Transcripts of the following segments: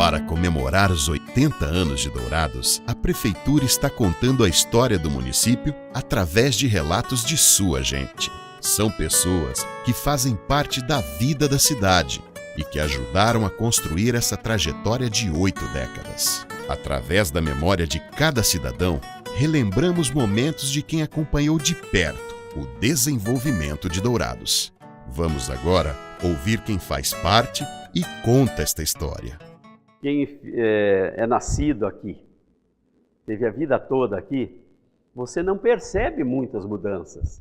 Para comemorar os 80 anos de Dourados, a Prefeitura está contando a história do município através de relatos de sua gente. São pessoas que fazem parte da vida da cidade e que ajudaram a construir essa trajetória de 8 décadas. Através da memória de cada cidadão, relembramos momentos de quem acompanhou de perto o desenvolvimento de Dourados. Vamos agora ouvir quem faz parte e conta esta história. Quem é nascido aqui, teve a vida toda aqui, você não percebe muitas mudanças.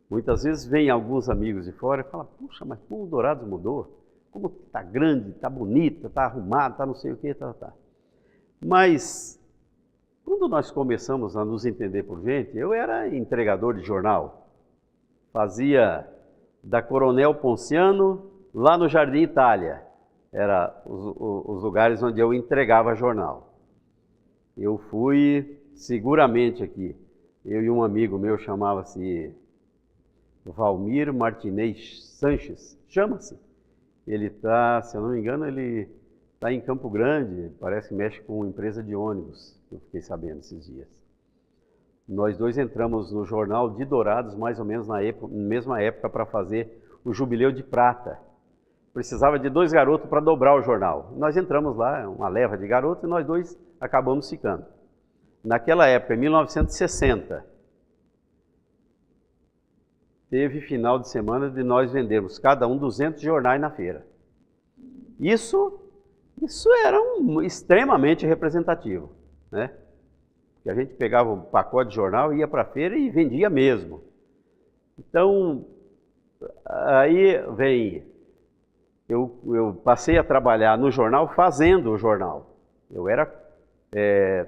Muitas vezes vem alguns amigos de fora e falam: puxa, mas como o Dourados mudou? Como está grande, está bonito, está arrumado, está não sei o que, tá. Mas, quando nós começamos a nos entender por gente, eu era entregador de jornal. Fazia da Coronel Ponciano lá no Jardim Itália. Era os lugares onde eu entregava jornal. Eu fui seguramente aqui. Eu e um amigo meu chamava-se Valmir Martinez Sanches. Chama-se. Ele está, se eu não me engano, ele está em Campo Grande, parece que mexe com empresa de ônibus, eu fiquei sabendo esses dias. Nós dois entramos no jornal de Dourados, mais ou menos na mesma época, para fazer o Jubileu de Prata. Precisava de 2 garotos para dobrar o jornal. Nós entramos lá, uma leva de garotos, e nós dois acabamos ficando. Naquela época, em 1960, teve final de semana de nós vendermos cada um 200 jornais na feira. Isso era extremamente representativo, né? Porque a gente pegava um pacote de jornal, ia para a feira e vendia mesmo. Então, aí vem... Eu passei a trabalhar no jornal fazendo o jornal. Eu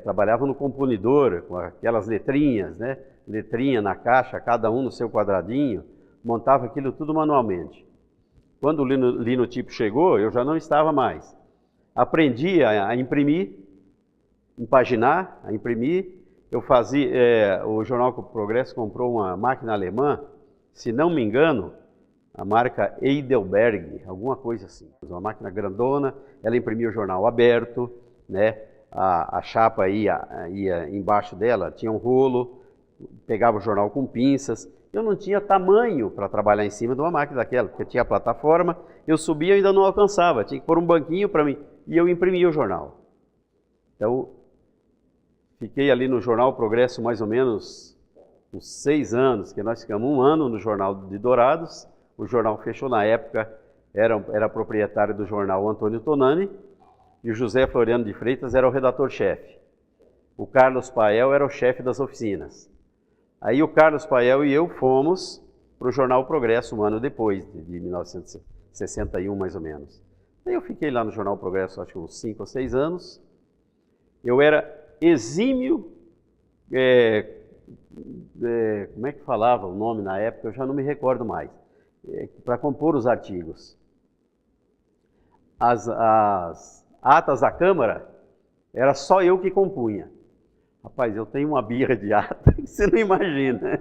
trabalhava no componidor, com aquelas letrinhas, né? Letrinha na caixa, cada um no seu quadradinho, montava aquilo tudo manualmente. Quando o linotipo chegou, eu já não estava mais. Aprendi a imprimir, impaginar, a imprimir. Eu fazia, o Jornal Progresso comprou uma máquina alemã, se não me engano, a marca Heidelberg, alguma coisa assim. Uma máquina grandona, ela imprimia o jornal aberto, né? A chapa ia embaixo dela, tinha um rolo, pegava o jornal com pinças. Eu não tinha tamanho para trabalhar em cima de uma máquina daquela, porque tinha a plataforma, eu subia e ainda não alcançava, tinha que pôr um banquinho para mim, e eu imprimia o jornal. Então, fiquei ali no Jornal Progresso mais ou menos uns 6 anos, que nós ficamos 1 ano no Jornal de Dourados. O jornal fechou na época, era proprietário do jornal Antônio Tonani, e o José Floriano de Freitas era o redator-chefe. O Carlos Pael era o chefe das oficinas. Aí o Carlos Pael e eu fomos para o Jornal Progresso 1 ano depois, de 1961 mais ou menos. Aí eu fiquei lá no Jornal Progresso acho que uns 5 ou 6 anos. Eu era exímio, como é que falava o nome na época, eu já não me recordo mais. Para compor os artigos. As atas da Câmara, era só eu que compunha. Rapaz, eu tenho uma birra de ata que você não imagina.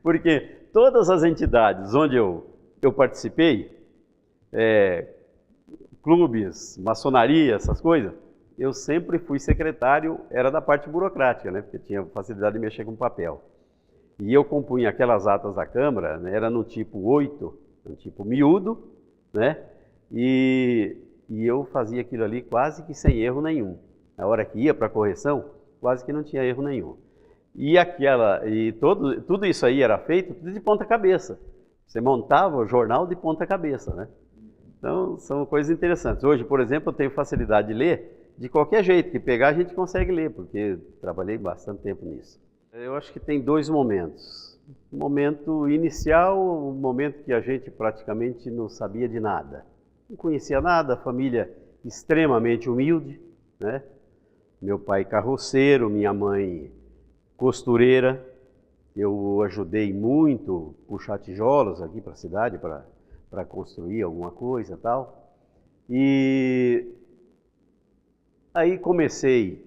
Porque todas as entidades onde eu participei, clubes, maçonaria, essas coisas, eu sempre fui secretário, era da parte burocrática, né? Porque tinha facilidade de mexer com papel. E eu compunha aquelas atas da Câmara, né, era no tipo 8, no tipo miúdo, né? E eu fazia aquilo ali quase que sem erro nenhum. Na hora que ia para a correção, quase que não tinha erro nenhum. E tudo isso aí era feito tudo de ponta cabeça. Você montava o jornal de ponta cabeça, né? Então, são coisas interessantes. Hoje, por exemplo, eu tenho facilidade de ler de qualquer jeito, que pegar a gente consegue ler, porque trabalhei bastante tempo nisso. Eu acho que tem 2 momentos. O momento inicial, o momento que a gente praticamente não sabia de nada. Não conhecia nada, família extremamente humilde, né? Meu pai carroceiro, minha mãe costureira. Eu ajudei muito a puxar tijolos aqui para a cidade, para construir alguma coisa e tal. E aí comecei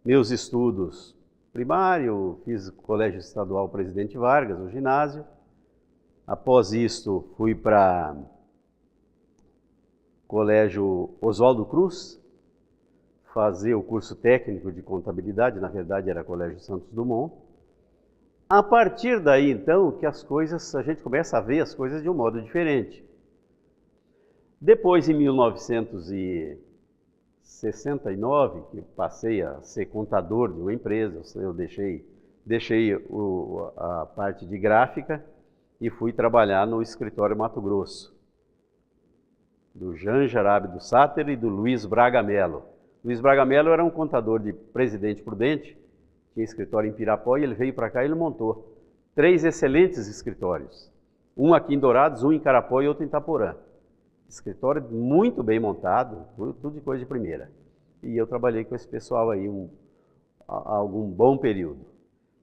meus estudos primário, fiz Colégio Estadual Presidente Vargas, o ginásio. Após isto, fui para Colégio Oswaldo Cruz, fazer o curso técnico de contabilidade, na verdade era Colégio Santos Dumont. A partir daí, então, que as coisas, a gente começa a ver as coisas de um modo diferente. Depois, em 1969, que passei a ser contador de uma empresa, eu deixei a parte de gráfica e fui trabalhar no escritório Mato Grosso, do Jean Jarabe do Sáter e do Luiz Braga Mello. Luiz Braga Mello era um contador de Presidente Prudente, tinha escritório em Pirapó, e ele veio para cá e ele montou 3 excelentes escritórios. Um aqui em Dourados, um em Carapó e outro em Itaporã. Escritório muito bem montado, tudo de coisa de primeira. E eu trabalhei com esse pessoal aí algum bom período.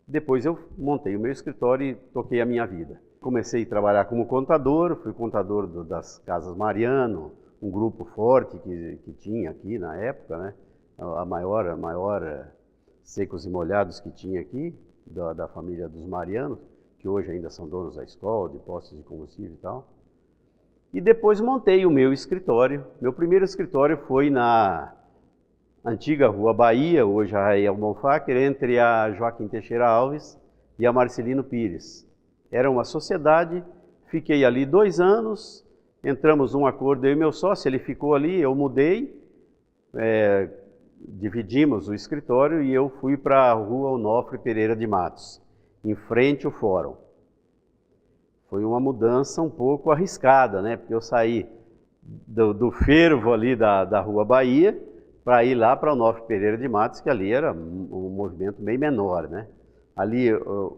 Depois eu montei o meu escritório e toquei a minha vida. Comecei a trabalhar como contador, fui contador das Casas Mariano, um grupo forte que tinha aqui na época, né? A maior secos e molhados que tinha aqui, da família dos Marianos, que hoje ainda são donos da escola, de postos de combustível e tal. E depois montei o meu escritório. Meu primeiro escritório foi na antiga Rua Bahia, hoje a Rael Bonfáquer, entre a Joaquim Teixeira Alves e a Marcelino Pires. Era uma sociedade, fiquei ali 2 anos, entramos num acordo, eu e meu sócio, ele ficou ali, eu mudei, dividimos o escritório e eu fui para a Rua Onofre Pereira de Matos, em frente ao fórum. Foi uma mudança um pouco arriscada, né? Porque eu saí do fervo ali da Rua Bahia para ir lá para o Onofre Pereira de Matos, que ali era um movimento bem menor, né? Ali o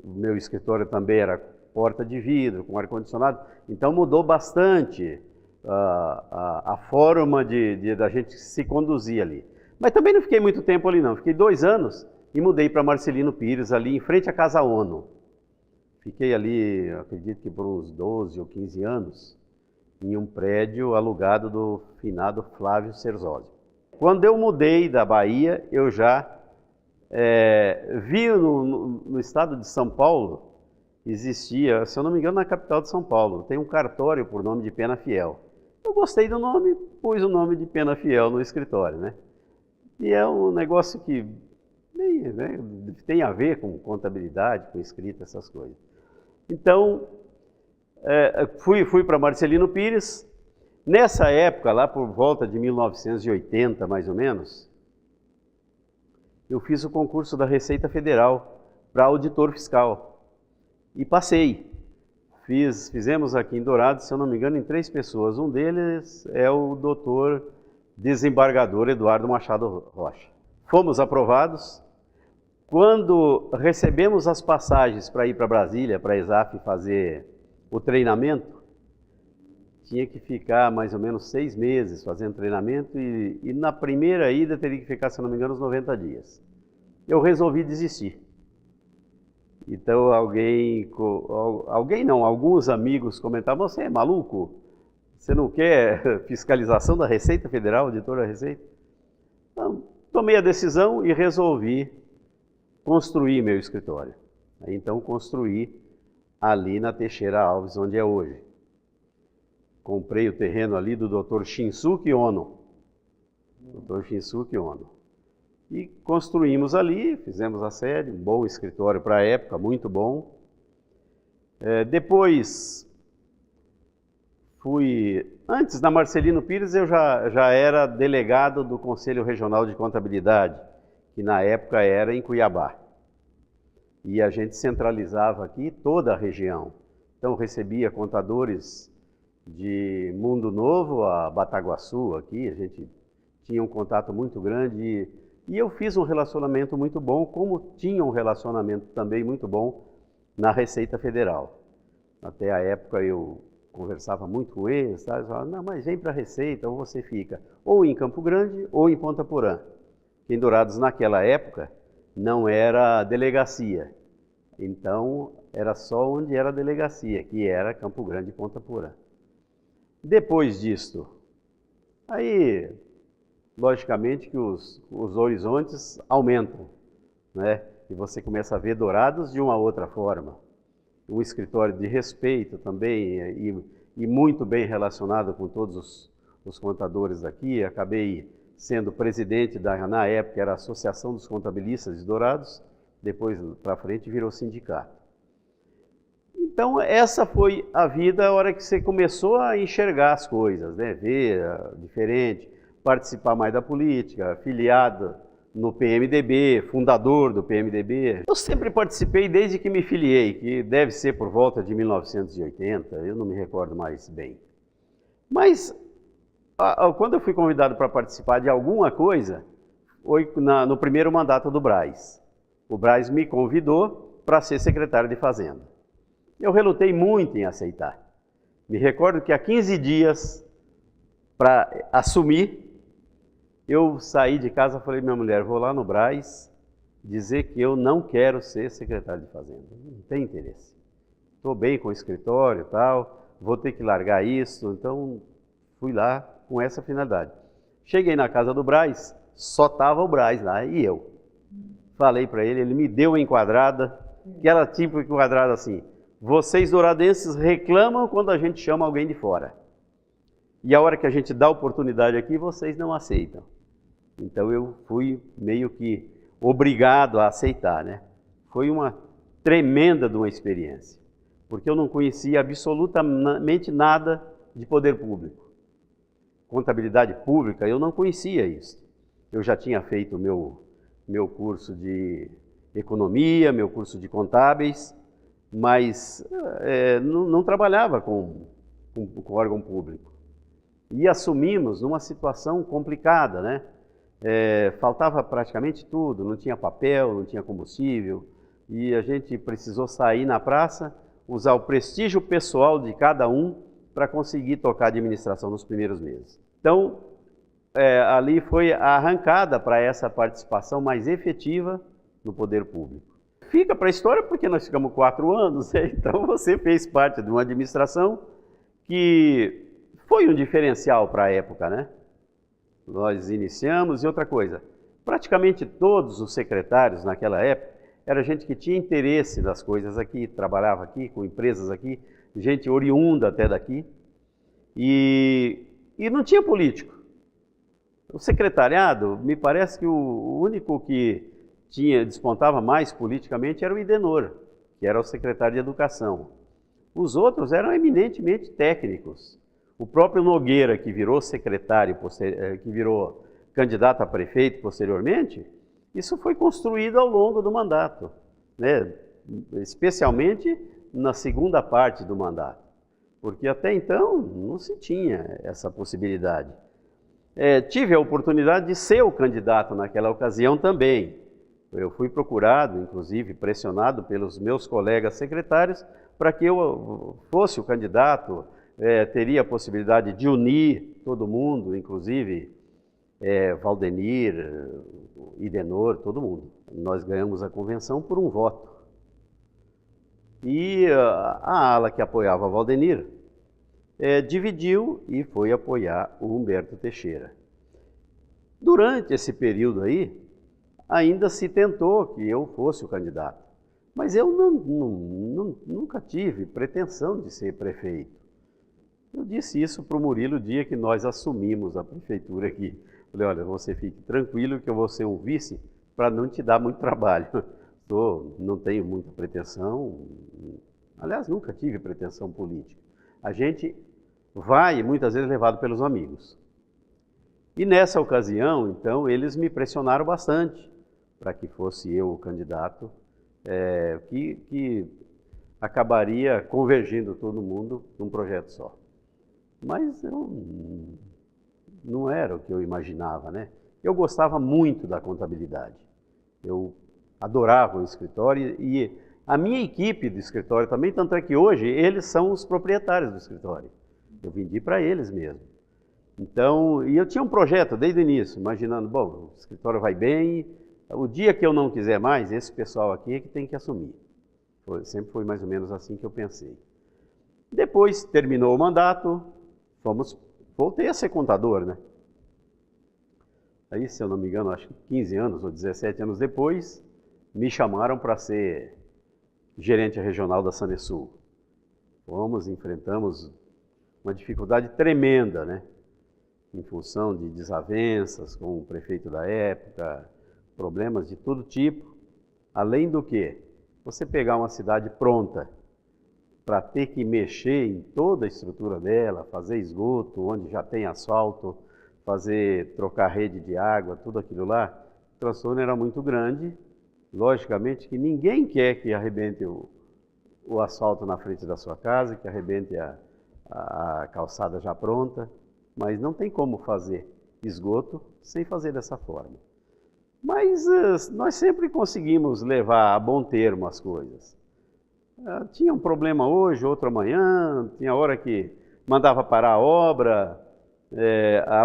meu escritório também era porta de vidro, com ar-condicionado, então mudou bastante a forma da gente se conduzir ali. Mas também não fiquei muito tempo ali não, fiquei 2 anos e mudei para Marcelino Pires, ali em frente à Casa ONU. Fiquei ali, acredito que por uns 12 ou 15 anos, em um prédio alugado do finado Flávio Cerzósio. Quando eu mudei da Bahia, eu já vi no estado de São Paulo, existia, se eu não me engano, na capital de São Paulo, tem um cartório por nome de Penafiel. Eu gostei do nome, pus o nome de Penafiel no escritório, né? E é um negócio que né, tem a ver com contabilidade, com escrita, essas coisas. Então, fui para Marcelino Pires. Nessa época, lá por volta de 1980, mais ou menos, eu fiz o concurso da Receita Federal para auditor fiscal. E passei. Fizemos aqui em Dourados, se eu não me engano, em 3 pessoas. Um deles é o doutor desembargador Eduardo Machado Rocha. Fomos aprovados. Quando recebemos as passagens para ir para Brasília, para a ESAF fazer o treinamento, tinha que ficar mais ou menos 6 meses fazendo treinamento e na primeira ida teria que ficar, se não me engano, uns 90 dias. Eu resolvi desistir. Então alguns amigos comentavam: você é maluco? Você não quer fiscalização da Receita Federal, auditor da Receita? Então, tomei a decisão e resolvi construir meu escritório. Então construí ali na Teixeira Alves, onde é hoje. Comprei o terreno ali do Dr. Shinsuke Ono. Dr. Shinsuke Ono. E construímos ali, fizemos a sede, um bom escritório para a época, muito bom. Depois antes da Marcelino Pires eu já era delegado do Conselho Regional de Contabilidade, que na época era em Cuiabá. E a gente centralizava aqui toda a região. Então recebia contadores de Mundo Novo a Bataguaçu aqui, a gente tinha um contato muito grande e eu fiz um relacionamento muito bom, como tinha um relacionamento também muito bom na Receita Federal. Até a época eu conversava muito com eles, tá? Eles falavam: não, mas vem para a Receita, ou você fica ou em Campo Grande ou em Ponta Porã. Em Dourados, naquela época, não era delegacia, então era só onde era delegacia, que era Campo Grande e Ponta Porã. Depois disto, aí, logicamente que os horizontes aumentam, né? E você começa a ver Dourados de uma outra forma. Um escritório de respeito também e muito bem relacionado com todos os contadores aqui. Acabei sendo presidente na época era a Associação dos Contabilistas de Dourados, depois para frente virou sindicato. Então essa foi a vida, a hora que você começou a enxergar as coisas, né? Ver diferente, participar mais da política, filiado no PMDB, fundador do PMDB. Eu sempre participei desde que me filiei, que deve ser por volta de 1980, eu não me recordo mais bem. Mas quando eu fui convidado para participar de alguma coisa, foi no primeiro mandato do Braz. O Braz me convidou para ser secretário de Fazenda. Eu relutei muito em aceitar. Me recordo que há 15 dias para assumir, eu saí de casa e falei, minha mulher, vou lá no Braz dizer que eu não quero ser secretário de Fazenda. Não tem interesse. Estou bem com o escritório e tal, vou ter que largar isso. Então, fui lá com essa finalidade. Cheguei na casa do Braz, só estava o Braz lá e eu. Falei para ele, ele me deu uma enquadrada, que era tipo enquadrada assim, vocês douradenses reclamam quando a gente chama alguém de fora. E a hora que a gente dá oportunidade aqui, vocês não aceitam. Então eu fui meio que obrigado a aceitar, né? Foi uma tremenda de uma experiência, porque eu não conhecia absolutamente nada de poder público. Contabilidade pública, eu não conhecia isso. Eu já tinha feito meu curso de economia, meu curso de contábeis, mas não trabalhava com órgão público. E assumimos numa situação complicada, né? Faltava praticamente tudo, não tinha papel, não tinha combustível, e a gente precisou sair na praça, usar o prestígio pessoal de cada um para conseguir tocar a administração nos primeiros meses. Então, ali foi a arrancada para essa participação mais efetiva no poder público. Fica para a história porque nós ficamos 4 anos, né? Então você fez parte de uma administração que foi um diferencial para a época, né? Nós iniciamos, e outra coisa, praticamente todos os secretários naquela época era gente que tinha interesse das coisas aqui, trabalhava aqui, com empresas aqui, gente oriunda até daqui, e não tinha político. O secretariado, me parece que o único que despontava mais politicamente era o Idenor, que era o secretário de Educação. Os outros eram eminentemente técnicos. O próprio Nogueira, que virou secretário, que virou candidato a prefeito posteriormente, isso foi construído ao longo do mandato, né? Especialmente na segunda parte do mandato, porque até então não se tinha essa possibilidade. Tive a oportunidade de ser o candidato naquela ocasião também. Eu fui procurado, inclusive pressionado pelos meus colegas secretários, para que eu fosse o candidato. Teria a possibilidade de unir todo mundo, inclusive Valdenir, Idenor, todo mundo. Nós ganhamos a convenção por um voto. E a ala que apoiava Valdenir dividiu e foi apoiar o Humberto Teixeira. Durante esse período aí, ainda se tentou que eu fosse o candidato, mas eu nunca tive pretensão de ser prefeito. Eu disse isso para o Murilo o dia que nós assumimos a prefeitura aqui. Falei, olha, você fique tranquilo que eu vou ser um vice para não te dar muito trabalho. Não tenho muita pretensão, aliás, nunca tive pretensão política. A gente vai, muitas vezes, levado pelos amigos. E nessa ocasião, então, eles me pressionaram bastante para que fosse eu o candidato, que acabaria convergindo todo mundo num projeto só. Mas não era o que eu imaginava, né? Eu gostava muito da contabilidade. Eu adorava o escritório e a minha equipe do escritório também, tanto é que hoje eles são os proprietários do escritório. Eu vendi para eles mesmo. Então, e eu tinha um projeto desde o início, imaginando, bom, o escritório vai bem, o dia que eu não quiser mais, esse pessoal aqui é que tem que assumir. Sempre foi mais ou menos assim que eu pensei. Depois terminou o mandato, voltei a ser contador, né? Aí, se eu não me engano, acho que 15 anos ou 17 anos depois, me chamaram para ser gerente regional da Sanesul. Enfrentamos uma dificuldade tremenda, né? em função de desavenças com o prefeito da época, problemas de todo tipo. Além do que, você pegar uma cidade pronta para ter que mexer em toda a estrutura dela, fazer esgoto, onde já tem asfalto, trocar rede de água, tudo aquilo lá, o transtorno era muito grande. Logicamente que ninguém quer que arrebente o asfalto na frente da sua casa, que arrebente a calçada já pronta, mas não tem como fazer esgoto sem fazer dessa forma. Mas nós sempre conseguimos levar a bom termo as coisas. Tinha um problema hoje, outro amanhã, tinha hora que mandava parar a obra,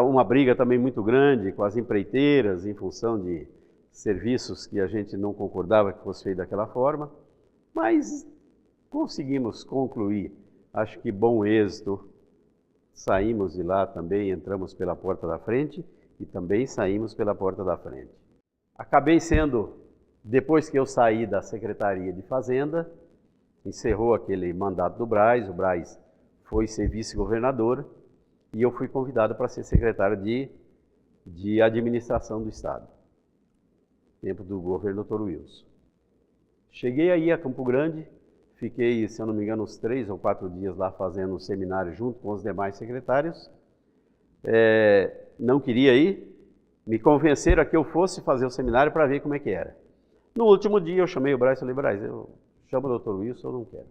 uma briga também muito grande com as empreiteiras em função de serviços que a gente não concordava que fosse feito daquela forma, mas conseguimos concluir, acho que bom êxito. Saímos de lá também, entramos pela porta da frente e também saímos pela porta da frente. Acabei sendo, depois que eu saí da Secretaria de Fazenda, encerrou aquele mandato do Braz, o Braz foi ser vice-governador e eu fui convidado para ser secretário de Administração do Estado, tempo do governo Dr. Wilson. Cheguei aí a Campo Grande, fiquei, se eu não me engano, uns 3 ou 4 dias lá fazendo um seminário junto com os demais secretários. Não queria ir, me convenceram a que eu fosse fazer o seminário para ver como é que era. No último dia eu chamei o Braz e falei, Braz, eu chamo o Dr. Wilson, eu não quero.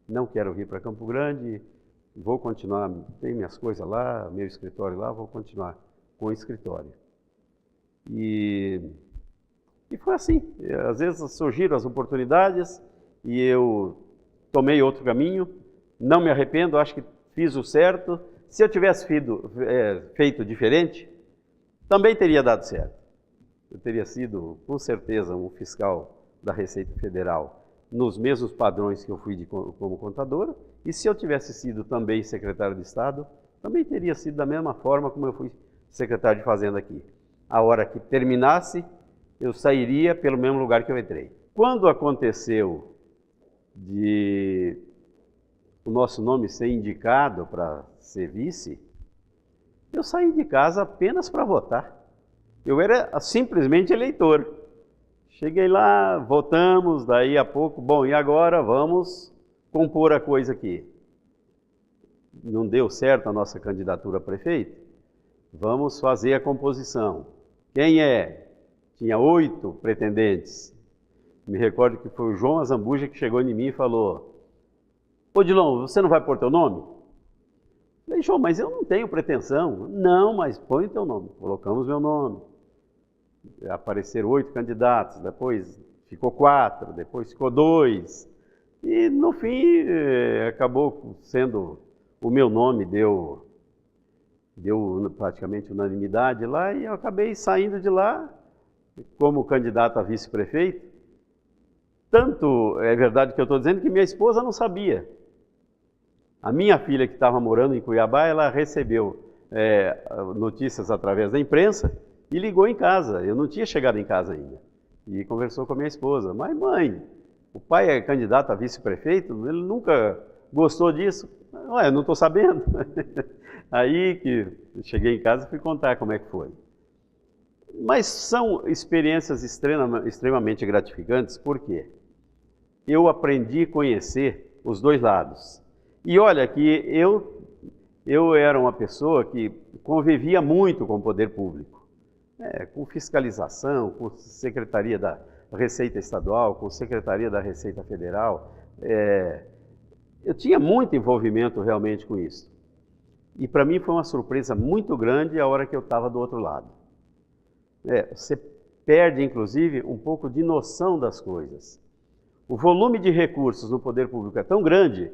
Não quero vir para Campo Grande, vou continuar, tem minhas coisas lá, meu escritório lá, vou continuar com o escritório. E foi assim, às vezes surgiram as oportunidades e eu tomei outro caminho, não me arrependo, acho que fiz o certo. Se eu tivesse feito diferente, também teria dado certo. Eu teria sido, com certeza, um fiscal da Receita Federal nos mesmos padrões que eu fui como contador, e se eu tivesse sido também secretário de Estado, também teria sido da mesma forma como eu fui secretário de Fazenda aqui. A hora que terminasse, eu sairia pelo mesmo lugar que eu entrei. Quando aconteceu de o nosso nome ser indicado para ser vice, eu saí de casa apenas para votar. Eu era simplesmente eleitor. Cheguei lá, votamos, daí a pouco, bom, e agora vamos compor a coisa aqui. Não deu certo a nossa candidatura a prefeito? Vamos fazer a composição. Quem é? Tinha 8 pretendentes. Me recordo que foi o João Azambuja que chegou em mim e falou, ô Dilon, você não vai pôr teu nome? Falei, João, mas eu não tenho pretensão. Não, mas põe teu nome. Colocamos meu nome. Apareceram 8 candidatos, depois ficou 4, depois ficou 2. E no fim acabou sendo, o meu nome deu praticamente unanimidade lá e eu acabei saindo de lá como candidato a vice-prefeito. Tanto é verdade que eu estou dizendo que minha esposa não sabia. A minha filha que estava morando em Cuiabá, ela recebeu notícias através da imprensa e ligou em casa. Eu não tinha chegado em casa ainda. E conversou com a minha esposa. Mas mãe, o pai é candidato a vice-prefeito, ele nunca gostou disso. Ué, eu não estou sabendo. Aí que eu cheguei em casa e fui contar como é que foi. Mas são experiências extremamente gratificantes, por quê? Eu aprendi a conhecer os dois lados. E olha que eu era uma pessoa que convivia muito com o poder público, com fiscalização, com Secretaria da Receita Estadual, com Secretaria da Receita Federal. Eu tinha muito envolvimento realmente com isso. E para mim foi uma surpresa muito grande a hora que eu estava do outro lado. Você perde, inclusive, um pouco de noção das coisas. O volume de recursos no poder público é tão grande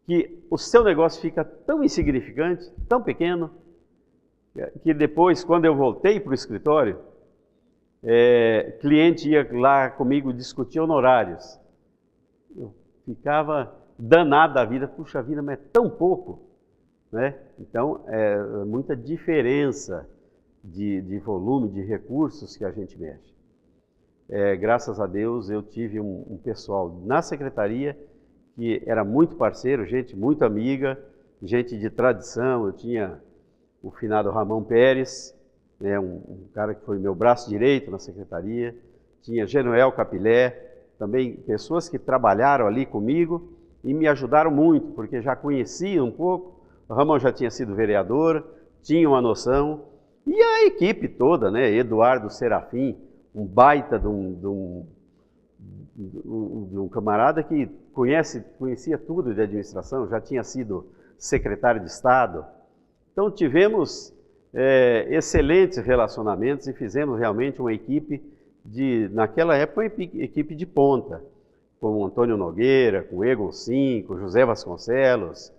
que o seu negócio fica tão insignificante, tão pequeno, que depois, quando eu voltei para o escritório, cliente ia lá comigo discutir honorários. Eu ficava danado da vida, puxa vida, mas é tão pouco, né? Então, é muita diferença de volume, de recursos que a gente mexe. Graças a Deus, eu tive um pessoal na secretaria que era muito parceiro, gente muito amiga, gente de tradição. Eu tinha o finado Ramon Pérez, né, um cara que foi meu braço direito na secretaria, tinha Genuel Capilé, também pessoas que trabalharam ali comigo e me ajudaram muito, porque já conheciam um pouco, o Ramon já tinha sido vereador, tinha uma noção, e a equipe toda, né, Eduardo Serafim, um baita de um camarada que conhecia tudo de administração, já tinha sido secretário de Estado. Então tivemos excelentes relacionamentos e fizemos realmente uma equipe naquela época, uma equipe de ponta, com o Antônio Nogueira, com o Egon Sim, com o José Vasconcelos,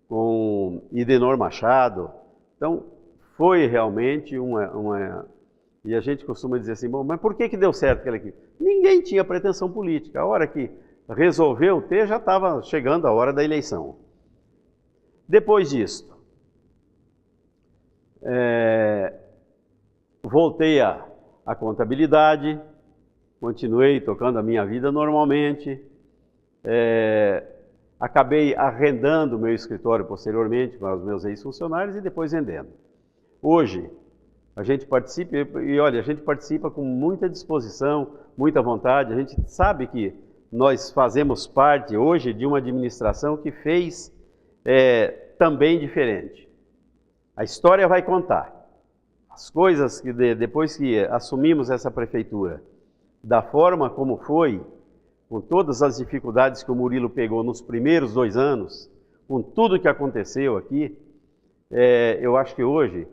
com Idenor Machado. Então foi realmente E a gente costuma dizer assim, bom, mas por que deu certo aquela equipe? Ninguém tinha pretensão política. A hora que resolveu ter, já estava chegando a hora da eleição. Depois disto, voltei à contabilidade, continuei tocando a minha vida normalmente, acabei arrendando o meu escritório posteriormente para os meus ex-funcionários e depois vendendo. Hoje, a gente participa, e olha, a gente participa com muita disposição, muita vontade. A gente sabe que nós fazemos parte hoje de uma administração que fez também diferente. A história vai contar. As coisas que depois que assumimos essa prefeitura, da forma como foi, com todas as dificuldades que o Murilo pegou nos primeiros 2 anos, com tudo que aconteceu aqui, eu acho que hoje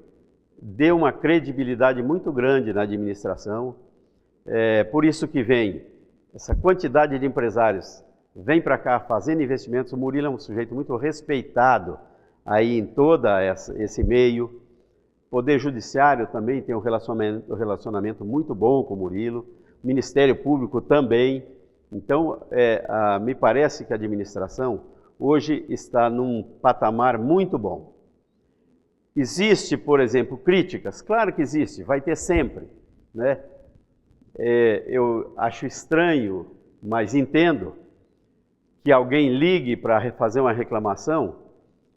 deu uma credibilidade muito grande na administração, por isso que vem essa quantidade de empresários, vem para cá fazendo investimentos. O Murilo é um sujeito muito respeitado aí em todo esse meio. O Poder Judiciário também tem um relacionamento muito bom com o Murilo, o Ministério Público também. Então, me parece que a administração hoje está num patamar muito bom. Existe, por exemplo, críticas? Claro que existe, vai ter sempre, né? Eu acho estranho, mas entendo, que alguém ligue para fazer uma reclamação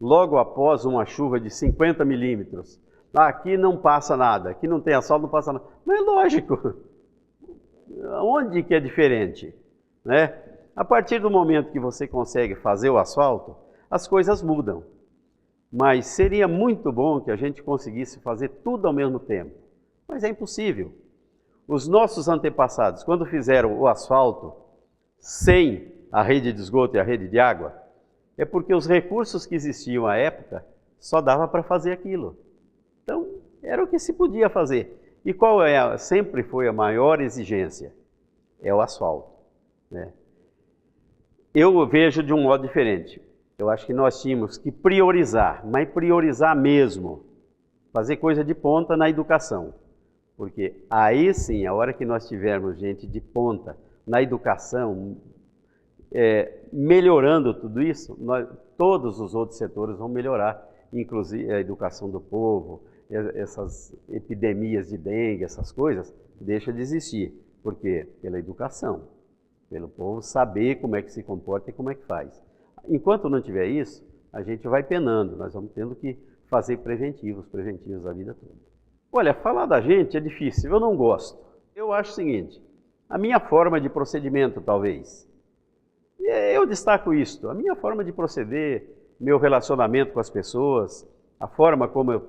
logo após uma chuva de 50 milímetros. Aqui não passa nada, aqui não tem asfalto, não passa nada. Mas é lógico, onde que é diferente, né? A partir do momento que você consegue fazer o asfalto, as coisas mudam. Mas seria muito bom que a gente conseguisse fazer tudo ao mesmo tempo. Mas é impossível. Os nossos antepassados, quando fizeram o asfalto sem a rede de esgoto e a rede de água, é porque os recursos que existiam à época só dava para fazer aquilo. Então, era o que se podia fazer. E qual sempre foi a maior exigência? É o asfalto, né? Eu vejo de um modo diferente. Eu acho que nós tínhamos que priorizar, mas priorizar mesmo, fazer coisa de ponta na educação. Porque aí sim, a hora que nós tivermos gente de ponta na educação, melhorando tudo isso, todos os outros setores vão melhorar, inclusive a educação do povo, essas epidemias de dengue, essas coisas, deixa de existir. Por quê? Pela educação, pelo povo saber como é que se comporta e como é que faz. Enquanto não tiver isso, a gente vai penando, nós vamos tendo que fazer preventivos a vida toda. Olha, falar da gente é difícil, eu não gosto. Eu acho o seguinte, a minha forma de procedimento talvez, eu destaco isto, a minha forma de proceder, meu relacionamento com as pessoas, a forma como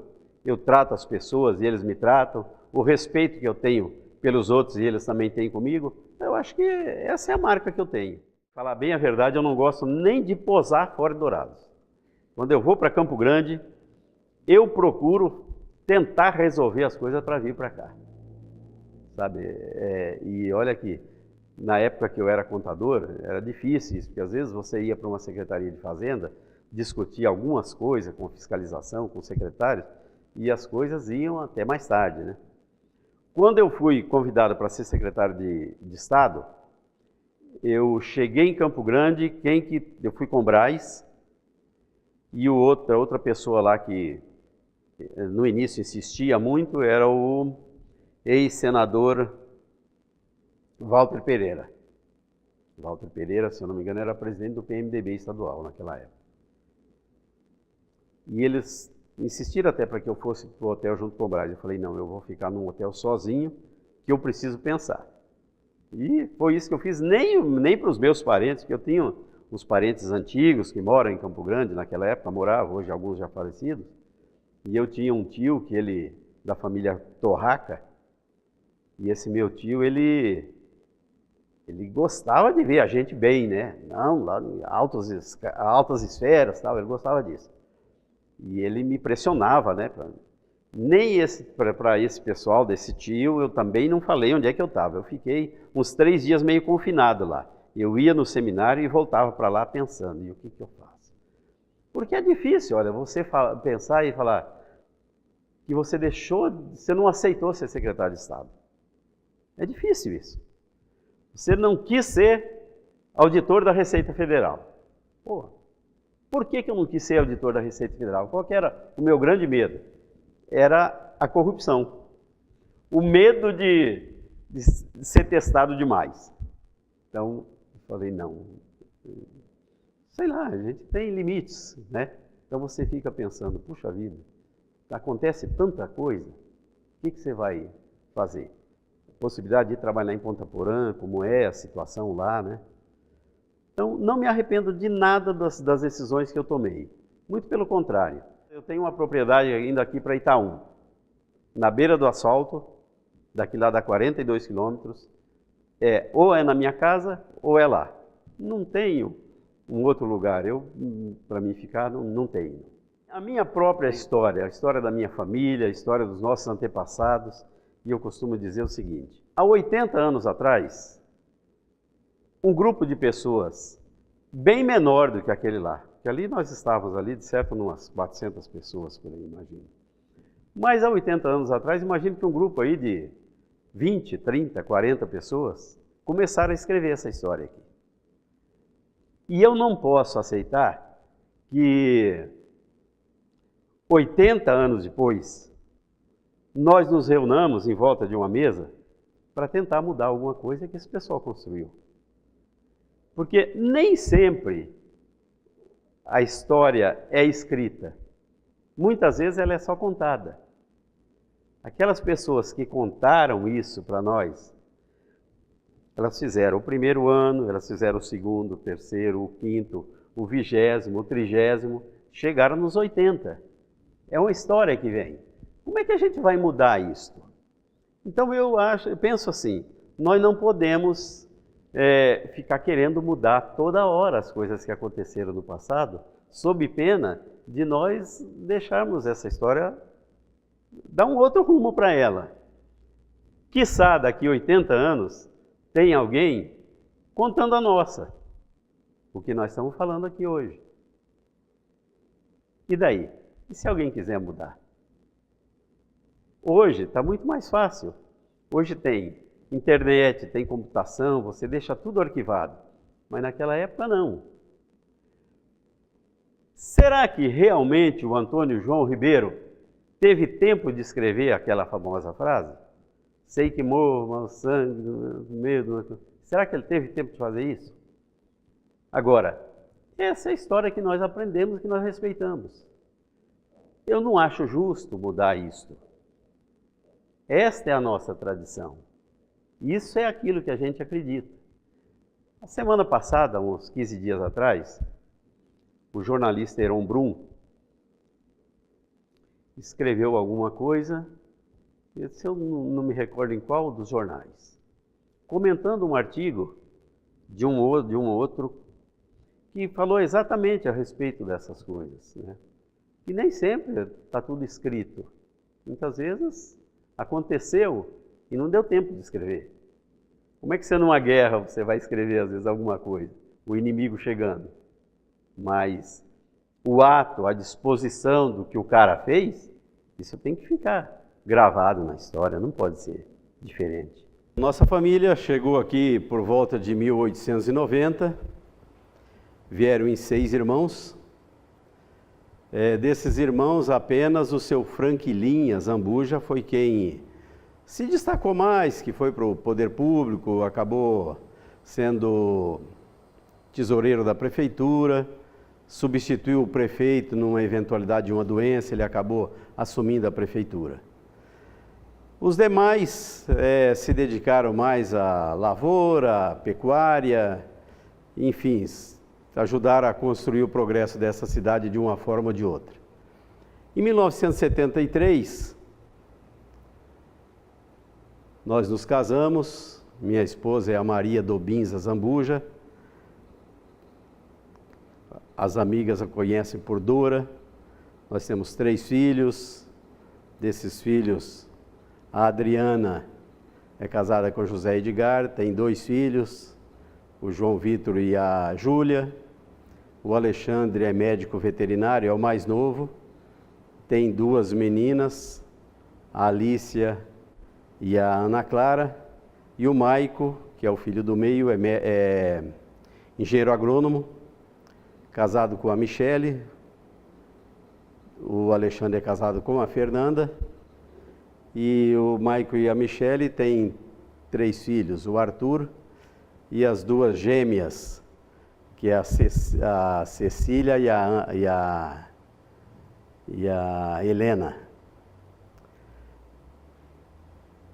eu trato as pessoas e eles me tratam, o respeito que eu tenho pelos outros e eles também têm comigo, eu acho que essa é a marca que eu tenho. Falar bem a verdade, eu não gosto nem de posar fora de Dourados. Quando eu vou para Campo Grande, eu procuro tentar resolver as coisas para vir para cá. Sabe? E olha aqui, na época que eu era contador, era difícil isso, porque às vezes você ia para uma secretaria de fazenda, discutir algumas coisas com fiscalização, com secretários, e as coisas iam até mais tarde, né? Quando eu fui convidado para ser secretário de Estado, eu cheguei em Campo Grande, eu fui com o Braz, e outra pessoa lá que no início insistia muito era o ex-senador Walter Pereira. Walter Pereira, se eu não me engano, era presidente do PMDB estadual naquela época. E eles Insistiram até para que eu fosse para o hotel junto com o Braz. Eu falei, não, eu vou ficar num hotel sozinho, que eu preciso pensar. E foi isso que eu fiz, nem para os meus parentes, que eu tinha uns parentes antigos que moram em Campo Grande, naquela época moravam, hoje alguns já falecidos. E eu tinha um tio, que ele, da família Torraca, e esse meu tio, ele gostava de ver a gente bem, né? Não, lá em altas esferas, tal, ele gostava disso. E ele me pressionava, né? Para esse pessoal, desse tio, eu também não falei onde é que eu estava. Eu fiquei uns 3 dias meio confinado lá. Eu ia no seminário e voltava para lá pensando, e o que eu faço? Porque é difícil, olha, você pensar e falar que você não aceitou ser secretário de Estado. É difícil isso. Você não quis ser auditor da Receita Federal. Pô, por que eu não quis ser auditor da Receita Federal? Qual que era o meu grande medo? Era a corrupção. O medo de ser testado demais. Então, eu falei, não, sei lá, a gente tem limites, né? Então você fica pensando, puxa vida, acontece tanta coisa, o que você vai fazer? Possibilidade de trabalhar em Ponta Porã, como é a situação lá, né? Então, não me arrependo de nada das decisões que eu tomei. Muito pelo contrário. Eu tenho uma propriedade ainda aqui para Itaú, na beira do asfalto, daqui lá dá 42 quilômetros. Ou é na minha casa, ou é lá. Não tenho um outro lugar. Para mim ficar, não tenho. A minha própria história, a história da minha família, a história dos nossos antepassados, e eu costumo dizer o seguinte: há 80 anos atrás, um grupo de pessoas bem menor do que aquele lá, que ali nós estávamos ali, de certo, umas 400 pessoas, por aí, imagino. Mas há 80 anos atrás, imagino que um grupo aí de 20, 30, 40 pessoas começaram a escrever essa história aqui. E eu não posso aceitar que 80 anos depois, nós nos reunamos em volta de uma mesa para tentar mudar alguma coisa que esse pessoal construiu. Porque nem sempre a história é escrita. Muitas vezes ela é só contada. Aquelas pessoas que contaram isso para nós, elas fizeram o primeiro ano, elas fizeram o segundo, o terceiro, o quinto, o 20º, o 30º, chegaram nos 80. É uma história que vem. Como é que a gente vai mudar isto? Então eu penso assim, nós não podemos ficar querendo mudar toda hora as coisas que aconteceram no passado, sob pena de nós deixarmos essa história dar um outro rumo para ela. Quiçá daqui 80 anos tem alguém contando a nossa, o que nós estamos falando aqui hoje. E daí? E se alguém quiser mudar? Hoje está muito mais fácil. Hoje tem internet, tem computação, você deixa tudo arquivado. Mas naquela época não. Será que realmente o Antônio João Ribeiro teve tempo de escrever aquela famosa frase? Sei que morro, sangue, medo. Será que ele teve tempo de fazer isso? Agora, essa é a história que nós aprendemos, que nós respeitamos. Eu não acho justo mudar isto. Esta é a nossa tradição. Isso é aquilo que a gente acredita. A semana passada, uns 15 dias atrás, o jornalista Heron Brum escreveu alguma coisa, se eu não me recordo em qual dos jornais, comentando um artigo de um outro que falou exatamente a respeito dessas coisas, né? E nem sempre está tudo escrito. Muitas vezes aconteceu e não deu tempo de escrever. Como é que você numa guerra você vai escrever às vezes alguma coisa? O inimigo chegando. Mas o ato, a disposição do que o cara fez, isso tem que ficar gravado na história, não pode ser diferente. Nossa família chegou aqui por volta de 1890, vieram em 6 irmãos. Desses irmãos, apenas o seu Franquilinha Zambuja foi quem se destacou mais, que foi para o poder público, acabou sendo tesoureiro da prefeitura, substituiu o prefeito numa eventualidade de uma doença, ele acabou assumindo a prefeitura. Os demais se dedicaram mais à lavoura, à pecuária, enfim, ajudaram a construir o progresso dessa cidade de uma forma ou de outra. Em 1973, nós nos casamos, minha esposa é a Maria Dobinza Zambuja, as amigas a conhecem por Dora, nós temos 3 filhos, desses filhos, a Adriana é casada com José Edgar, tem 2 filhos, o João Vitor e a Júlia, o Alexandre é médico veterinário, é o mais novo, tem 2 meninas, a Alícia e a Ana Clara, e o Maico, que é o filho do meio, é engenheiro agrônomo, casado com a Michele, o Alexandre é casado com a Fernanda, e o Maico e a Michele têm 3 filhos, o Arthur e as 2 gêmeas, que é a Cecília e a Helena.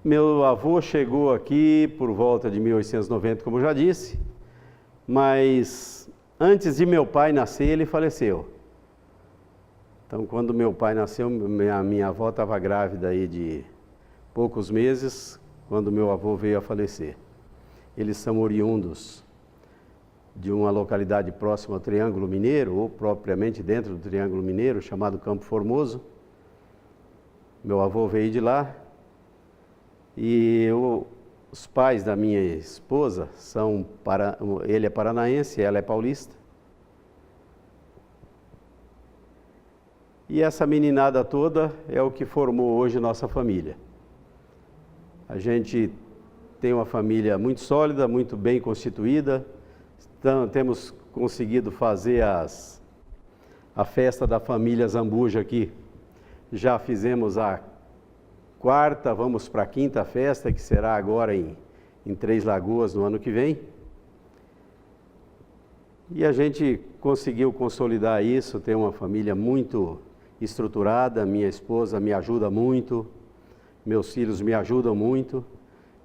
Meu avô chegou aqui por volta de 1890, como já disse, mas antes de meu pai nascer, ele faleceu. Então, quando meu pai nasceu, minha avó estava grávida aí de poucos meses, quando meu avô veio a falecer. Eles são oriundos de uma localidade próxima ao Triângulo Mineiro, ou propriamente dentro do Triângulo Mineiro, chamado Campo Formoso. Meu avô veio de lá e os pais da minha esposa ele é paranaense, ela é paulista. E essa meninada toda é o que formou hoje nossa família. A gente tem uma família muito sólida, muito bem constituída. Então, temos conseguido fazer a festa da família Zambuja aqui. Já fizemos a 4ª, vamos para a 5ª festa, que será agora em Três Lagoas no ano que vem. E a gente conseguiu consolidar isso, ter uma família muito estruturada, minha esposa me ajuda muito, meus filhos me ajudam muito,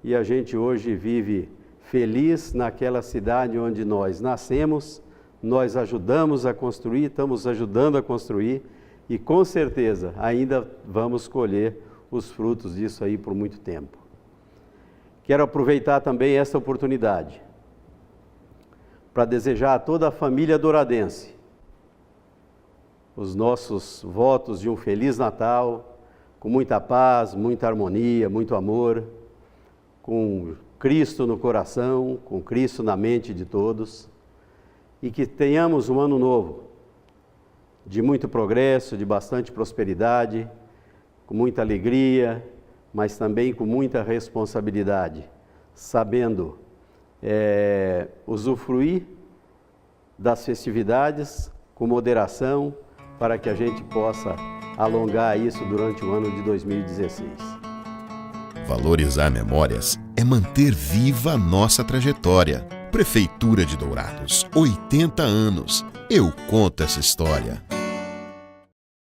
e a gente hoje vive feliz naquela cidade onde nós nascemos, nós ajudamos a construir, estamos ajudando a construir, e com certeza ainda vamos colher os frutos disso aí por muito tempo. Quero aproveitar também essa oportunidade para desejar a toda a família douradense os nossos votos de um Feliz Natal, com muita paz, muita harmonia, muito amor, com Cristo no coração, com Cristo na mente de todos, e que tenhamos um ano novo de muito progresso, de bastante prosperidade, com muita alegria, mas também com muita responsabilidade, sabendo usufruir das festividades com moderação, para que a gente possa alongar isso durante o ano de 2016. Valorizar memórias é manter viva a nossa trajetória. Prefeitura de Dourados, 80 anos. Eu conto essa história.